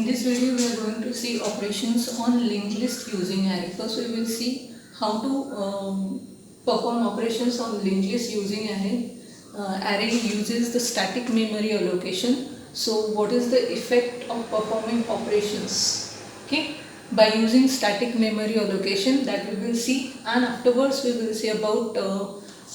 this video we are going to see operations on linked list using array. First we will see how to perform operations on linked list using array. Array uses the static memory allocation. So what is the effect of performing operations? Okay, by using static memory allocation, that we will see, and afterwards we will see about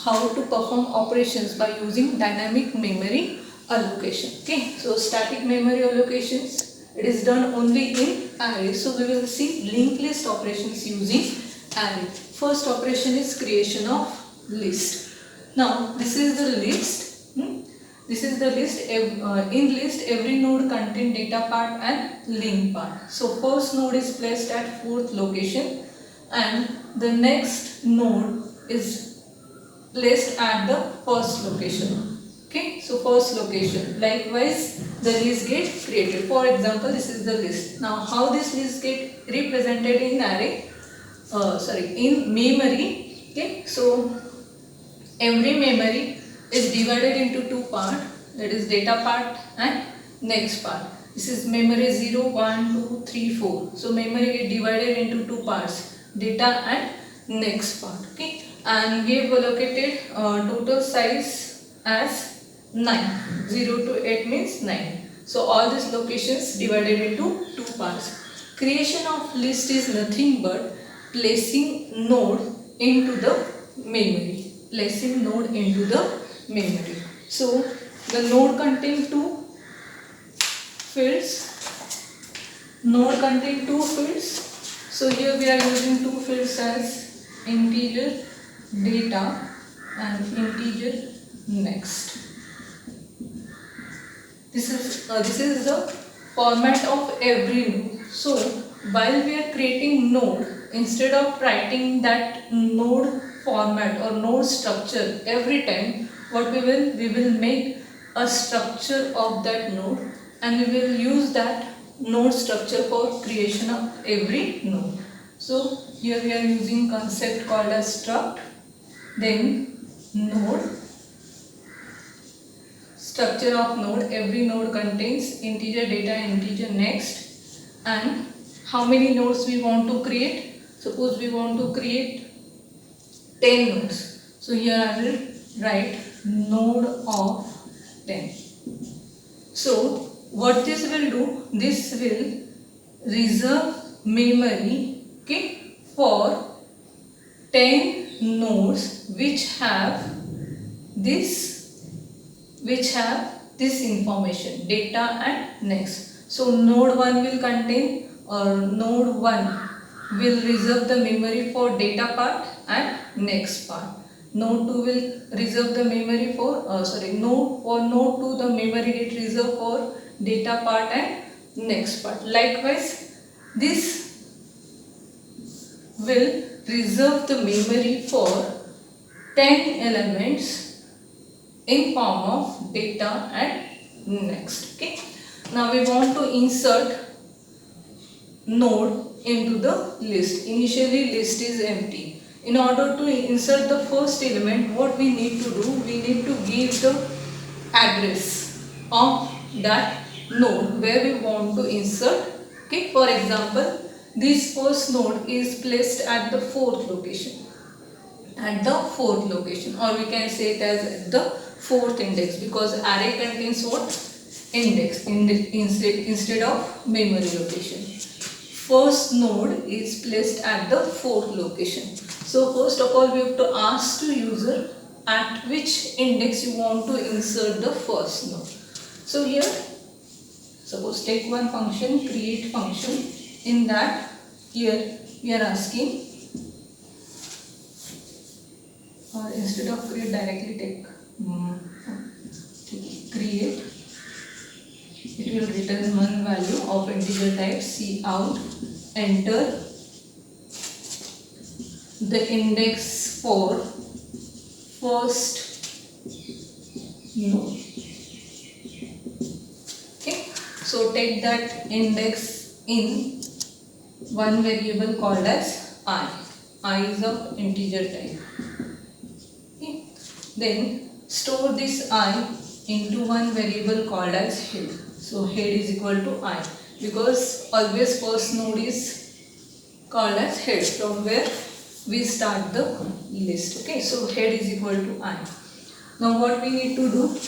how to perform operations by using dynamic memory allocation. Okay, so static memory allocations, it is done only in array. So we will see linked list operations using array. First operation is creation of list. Now this is the list. This is the list. In list every node contain data part and link part. So first node is placed at fourth location and the next node is placed at the first location. Okay, so first location. Likewise the list gets created. For example, this is the list. Now how this list get represented in array? In memory. Okay, so every memory is divided into two parts, that is data part and next part. This is memory 0, 1, 2, 3, 4. So memory get divided into two parts, data and next part. Okay, and we have allocated total size as 9. 0 to 8 means 9. So all these locations divided into two parts. Creation of list is nothing but placing node into the memory. Placing node into the memory. So the node contains two fields. Node contains two fields. So here we are using two fields as integer data and integer next. This is the format of every node. So while we are creating node, instead of writing that node format or node structure every time, what we will make a structure of that node and we will use that node structure for creation of every node. So here we are using concept called as struct, then node, structure of node. Every node contains integer data and integer next, and how many nodes we want to create. Suppose we want to create 10 nodes. So here I will write node of 10. So what this will do, this will reserve memory, okay, for 10 nodes which have this information, data and next. So node 1 will contain, or node 1 will reserve the memory for data part and next part. Node 2 will reserve the memory for node 2 the memory get reserved for data part and next part. Likewise this will reserve the memory for 10 elements in form of data and next. Okay, now we want to insert node into the list. Initially list is empty. In order to insert the first element, what we need to do, we need to give the address of that node where we want to insert. Okay, for example, this first node is placed at the fourth location. At the fourth location, or we can say it as the fourth index, because array contains what? Index instead of memory location. First node is placed at the fourth location. So first of all we have to ask the user at which index you want to insert the first node. So here suppose take one function, create function. In that here we are asking, or instead of create, directly take create. It will return one value of integer type cout, enter the index for first node. Okay, so take that index in one variable called as I is of integer type. Okay, then store this I into one variable called as head. So head is equal to I. because always first node is called as head, from where we start the list. Okay, so head is equal to I. Now what we need to do,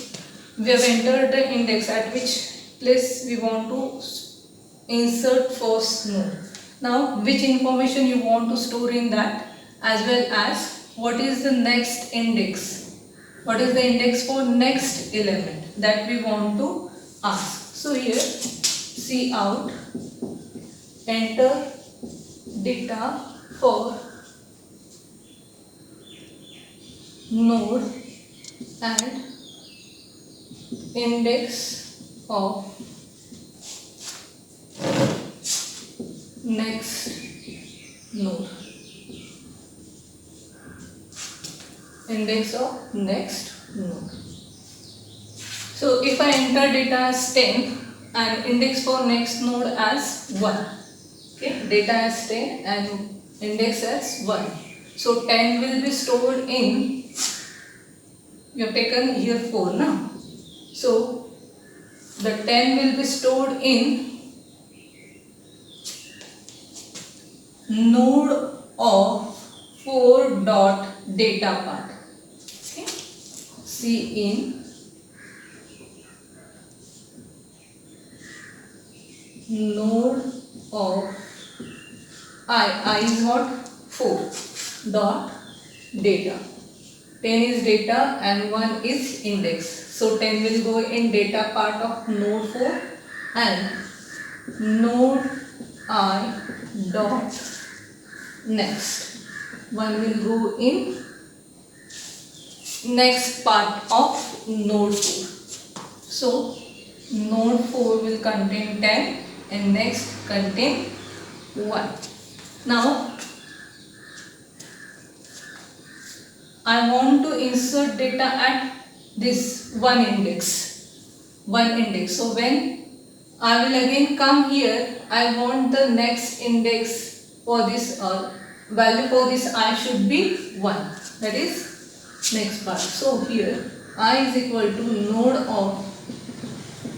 we have entered the index at which place we want to insert first node. Now which information you want to store in that, as well as what is the next index, what is the index for next element that we want to ask. So here cout enter data for node and index of next node, index of next node. So if I enter data as 10 and index for next node as 1, okay, data as 10 and index as 1, so 10 will be stored in, we have taken here 4 now, so the 10 will be stored in node of 4 dot data part. Okay, see in node of I is what? 4 dot data. 10 is data and 1 is index. So 10 will go in data part of node 4 and node I dot next. 1 will go in next part of node 4. So node 4 will contain 10 and next contain 1. Now I want to insert data at this one index. So when I will again come here, I want the next index for this value for this I should be 1. That is next part. So here I is equal to node of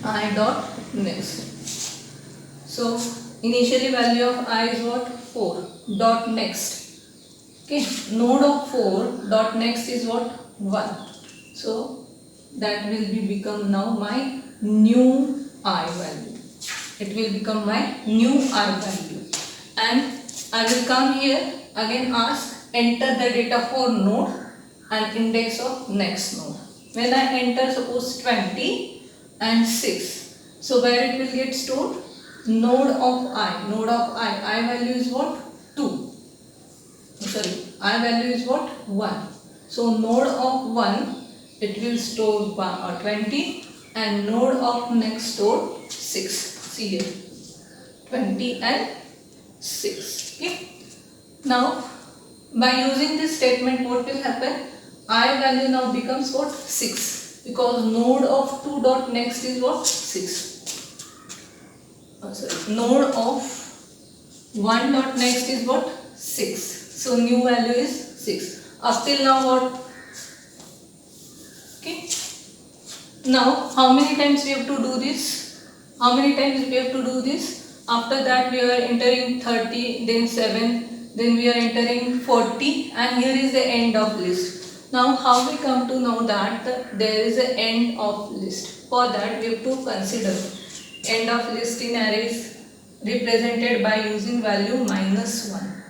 I dot next. So initially value of I is what? 4 dot next. Okay, node of 4 dot next is what? 1. So that will be become now my new I value. It will become my new I value. And I will come here again ask enter the data for node and index of next node. When I enter suppose 20 and 6. So where it will get stored? Node of I. Node of I value is what? 2. Sorry, I value is what? 1. So node of 1 it will store 20 and node of next store 6. See here 20 and 6. Okay. Now by using this statement what will happen? I value now becomes what? 6, because node of 2 dot next is what? 6. Sorry, node of 1 dot next is what? 6. So new value is 6. Up till now what? Okay. Now how many times we have to do this? After that we are entering 30, then 7, then we are entering 40, and here is the end of list. Now how we come to know that there is an end of list? For that we have to consider end of list in arrays represented by using value -1.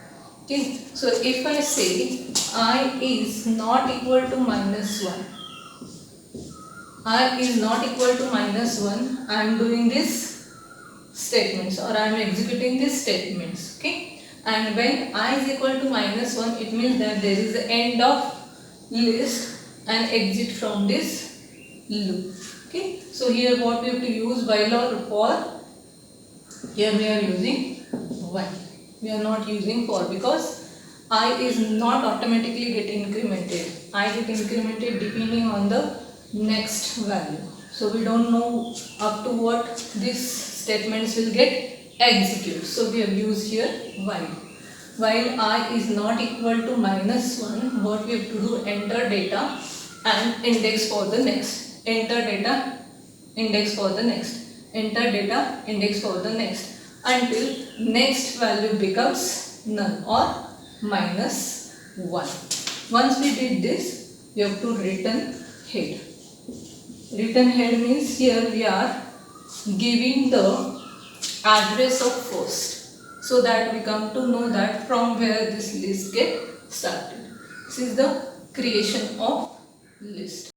Okay, so if I say I is not equal to -1, I is not equal to -1, I am doing this statements or I am executing these statements. Okay, and when I is equal to -1, it means that there is the end of list and exit from this loop. Okay, so here what we have to use while or for. Here we are using while. We are not using for because I is not automatically get incremented. I get incremented depending on the next value. So we don't know up to what these statements will get executed. So we have used here while. While I is not equal to -1, what we have to do? Enter data and index for the next. Enter data, index for the next. enter data index for the next until next value becomes none or -1. Once we did this, we have to return head. Return head means here we are giving the address of first, so that we come to know that from where this list get started. This is the creation of list.